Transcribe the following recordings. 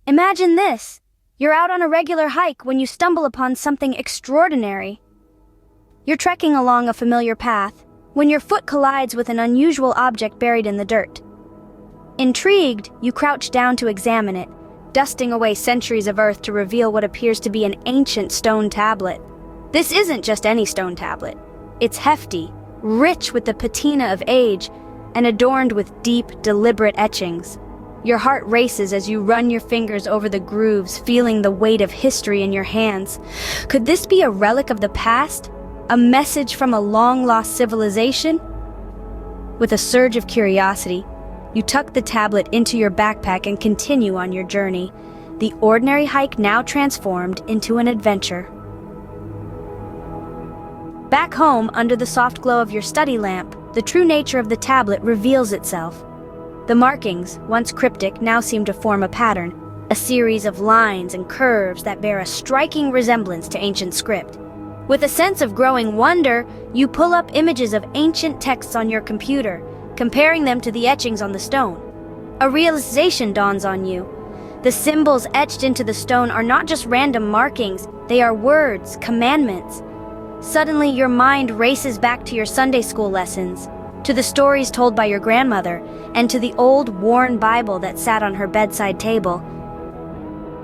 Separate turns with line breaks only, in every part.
Imagine this. You're out on a regular hike when you stumble upon something extraordinary. You're trekking along a familiar path when your foot collides with an unusual object buried in the dirt. Intrigued, you crouch down to examine it, dusting away centuries of earth to reveal what appears to be an ancient stone tablet. This isn't just any stone tablet. It's hefty, rich with the patina of age, and adorned with deep, deliberate etchings. Your heart races as you run your fingers over the grooves, feeling the weight of history in your hands. Could this be a relic of the past? A message from a long-lost civilization? With a surge of curiosity, you tuck the tablet into your backpack and continue on your journey, the ordinary hike now transformed into an adventure. Back home, under the soft glow of your study lamp, the true nature of the tablet reveals itself. The markings, once cryptic, now seem to form a pattern, a series of lines and curves that bear a striking resemblance to ancient script. With a sense of growing wonder, you pull up images of ancient texts on your computer, comparing them to the etchings on the stone. A realization dawns on you. The symbols etched into the stone are not just random markings, they are words, commandments. Suddenly, your mind races back to your Sunday school lessons, to the stories told by your grandmother, and to the old, worn Bible that sat on her bedside table.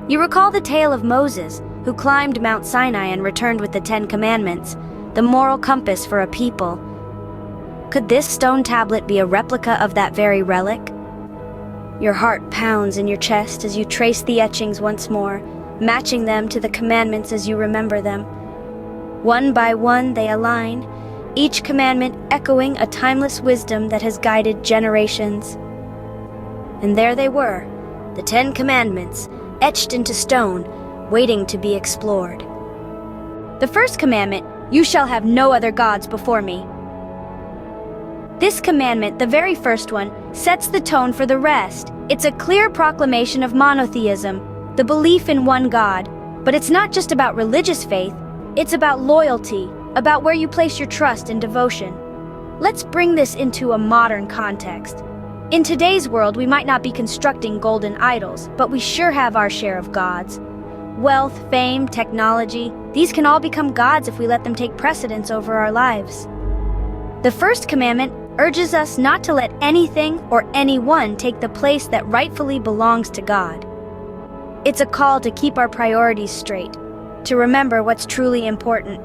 You recall the tale of Moses, who climbed Mount Sinai and returned with the 10 Commandments, the moral compass for a people. Could this stone tablet be a replica of that very relic? Your heart pounds in your chest as you trace the etchings once more, matching them to the commandments as you remember them. One by one they align, each commandment echoing a timeless wisdom that has guided generations. And there they were, the 10 Commandments, etched into stone, waiting to be explored. The first commandment, "You shall have no other gods before me." This commandment, the very first one, sets the tone for the rest. It's a clear proclamation of monotheism, the belief in one God. But it's not just about religious faith, it's about loyalty, about where you place your trust and devotion. Let's bring this into a modern context. In today's world, we might not be constructing golden idols, but we sure have our share of gods. Wealth, fame, technology, these can all become gods if we let them take precedence over our lives. The first commandment urges us not to let anything or anyone take the place that rightfully belongs to God. It's a call to keep our priorities straight, to remember what's truly important.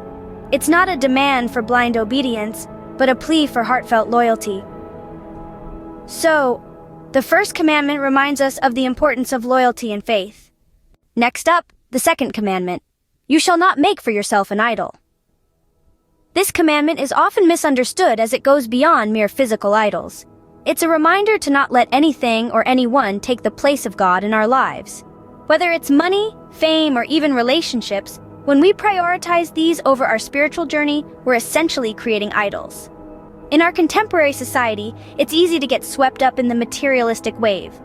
It's not a demand for blind obedience, but a plea for heartfelt loyalty. So, the first commandment reminds us of the importance of loyalty and faith. Next up, the second commandment, "You shall not make for yourself an idol." This commandment is often misunderstood as it goes beyond mere physical idols. It's a reminder to not let anything or anyone take the place of God in our lives. Whether it's money, fame, or even relationships, when we prioritize these over our spiritual journey, we're essentially creating idols. In our contemporary society, it's easy to get swept up in the materialistic wave.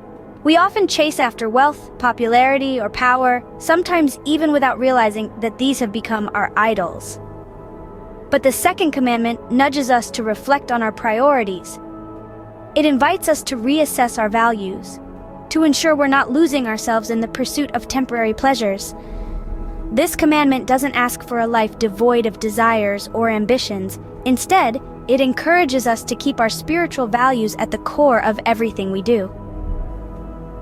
We often chase after wealth, popularity, or power, sometimes even without realizing that these have become our idols. But the second commandment nudges us to reflect on our priorities. It invites us to reassess our values, to ensure we're not losing ourselves in the pursuit of temporary pleasures. This commandment doesn't ask for a life devoid of desires or ambitions. Instead, it encourages us to keep our spiritual values at the core of everything we do.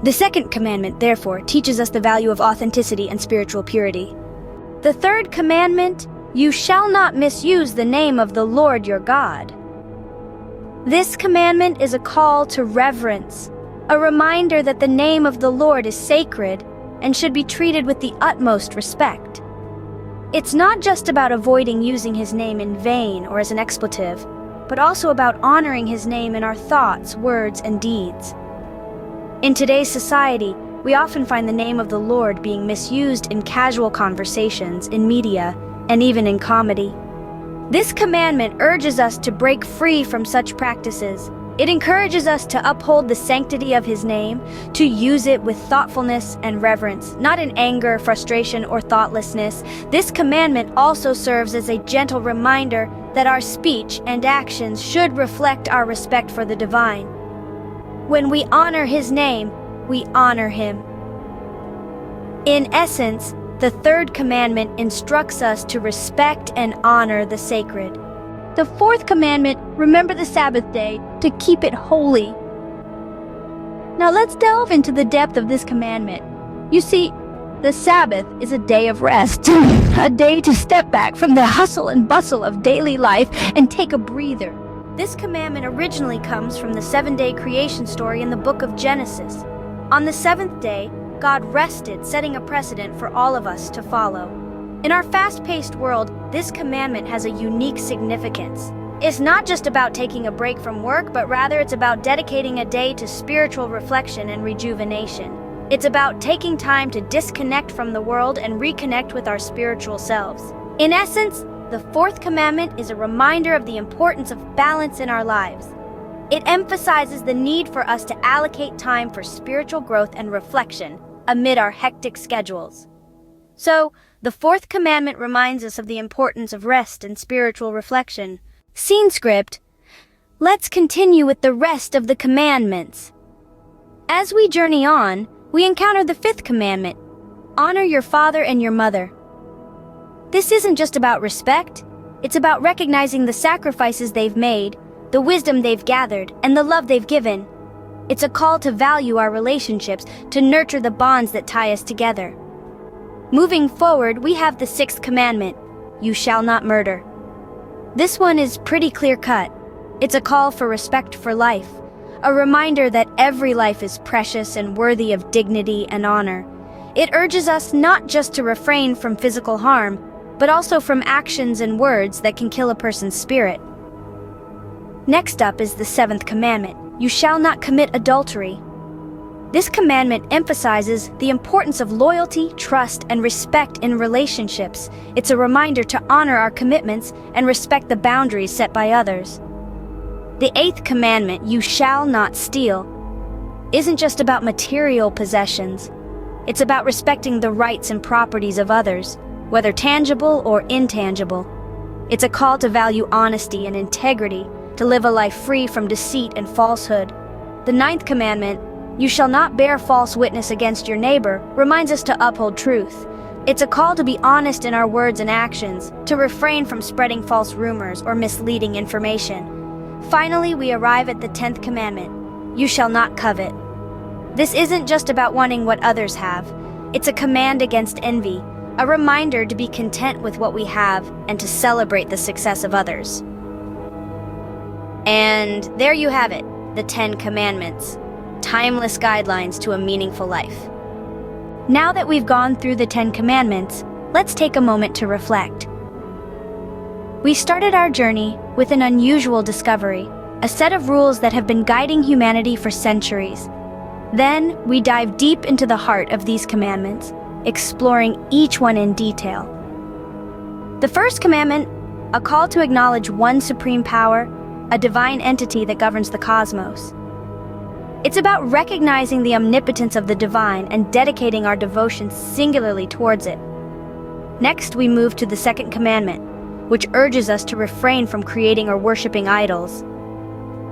The second commandment, therefore, teaches us the value of authenticity and spiritual purity. The third commandment, "You shall not misuse the name of the Lord your God." This commandment is a call to reverence, a reminder that the name of the Lord is sacred and should be treated with the utmost respect. It's not just about avoiding using his name in vain or as an expletive, but also about honoring his name in our thoughts, words, and deeds. In today's society, we often find the name of the Lord being misused in casual conversations, in media, and even in comedy. This commandment urges us to break free from such practices. It encourages us to uphold the sanctity of his name, to use it with thoughtfulness and reverence, not in anger, frustration, or thoughtlessness. This commandment also serves as a gentle reminder that our speech and actions should reflect our respect for the divine. When we honor his name, we honor him. In essence, the third commandment instructs us to respect and honor the sacred. The fourth commandment, remember the Sabbath day, to keep it holy. Now let's delve into the depth of this commandment. You see, the Sabbath is a day of rest, a day to step back from the hustle and bustle of daily life and take a breather. This commandment originally comes from the 7-day creation story in the book of Genesis. On the 7th day, God rested, setting a precedent for all of us to follow. In our fast-paced world, this commandment has a unique significance. It's not just about taking a break from work, but rather it's about dedicating a day to spiritual reflection and rejuvenation. It's about taking time to disconnect from the world and reconnect with our spiritual selves. In essence, the fourth commandment is a reminder of the importance of balance in our lives. It emphasizes the need for us to allocate time for spiritual growth and reflection amid our hectic schedules. So, the fourth commandment reminds us of the importance of rest and spiritual reflection. Scene script. Let's continue with the rest of the commandments. As we journey on, we encounter the fifth commandment. Honor your father and your mother. This isn't just about respect. It's about recognizing the sacrifices they've made, the wisdom they've gathered, and the love they've given. It's a call to value our relationships, to nurture the bonds that tie us together. Moving forward, we have the sixth commandment. You shall not murder. This one is pretty clear-cut. It's a call for respect for life, a reminder that every life is precious and worthy of dignity and honor. It urges us not just to refrain from physical harm, but also from actions and words that can kill a person's spirit. Next up is the seventh commandment. You shall not commit adultery. This commandment emphasizes the importance of loyalty, trust, and respect in relationships. It's a reminder to honor our commitments and respect the boundaries set by others. The eighth commandment, you shall not steal, isn't just about material possessions. It's about respecting the rights and properties of others, whether tangible or intangible. It's a call to value honesty and integrity, to live a life free from deceit and falsehood. The ninth commandment, you shall not bear false witness against your neighbor, reminds us to uphold truth. It's a call to be honest in our words and actions, to refrain from spreading false rumors or misleading information. Finally, we arrive at the 10th commandment. You shall not covet. This isn't just about wanting what others have. It's a command against envy, a reminder to be content with what we have and to celebrate the success of others. And there you have it, the 10 commandments, timeless guidelines to a meaningful life. Now that we've gone through the 10 commandments, let's take a moment to reflect. We started our journey with an unusual discovery, a set of rules that have been guiding humanity for centuries. Then, we dive deep into the heart of these commandments, exploring each one in detail. The first commandment, a call to acknowledge one supreme power, a divine entity that governs the cosmos. It's about recognizing the omnipotence of the divine and dedicating our devotion singularly towards it. Next, we move to the second commandment, which urges us to refrain from creating or worshiping idols.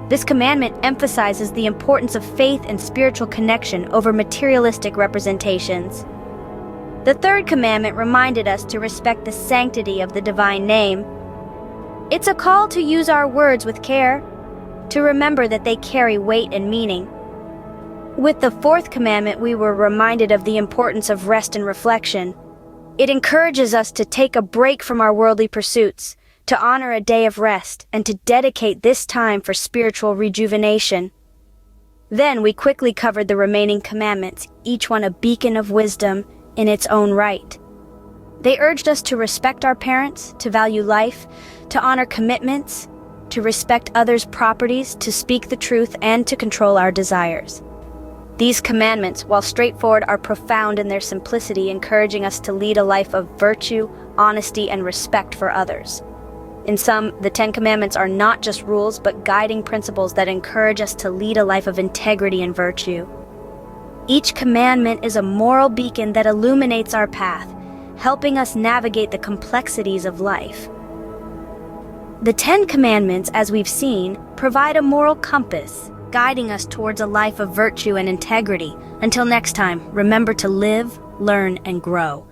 This commandment emphasizes the importance of faith and spiritual connection over materialistic representations. The third commandment reminded us to respect the sanctity of the divine name. It's a call to use our words with care, to remember that they carry weight and meaning. With the fourth commandment, we were reminded of the importance of rest and reflection. It encourages us to take a break from our worldly pursuits, to honor a day of rest, and to dedicate this time for spiritual rejuvenation. Then we quickly covered the remaining commandments, each one a beacon of wisdom in its own right. They urged us to respect our parents, to value life, to honor commitments, to respect others' properties, to speak the truth, and to control our desires. These commandments, while straightforward, are profound in their simplicity, encouraging us to lead a life of virtue, honesty, and respect for others. In sum, the 10 Commandments are not just rules, but guiding principles that encourage us to lead a life of integrity and virtue. Each commandment is a moral beacon that illuminates our path, helping us navigate the complexities of life. The 10 Commandments, as we've seen, provide a moral compass, guiding us towards a life of virtue and integrity. Until next time, remember to live, learn, and grow.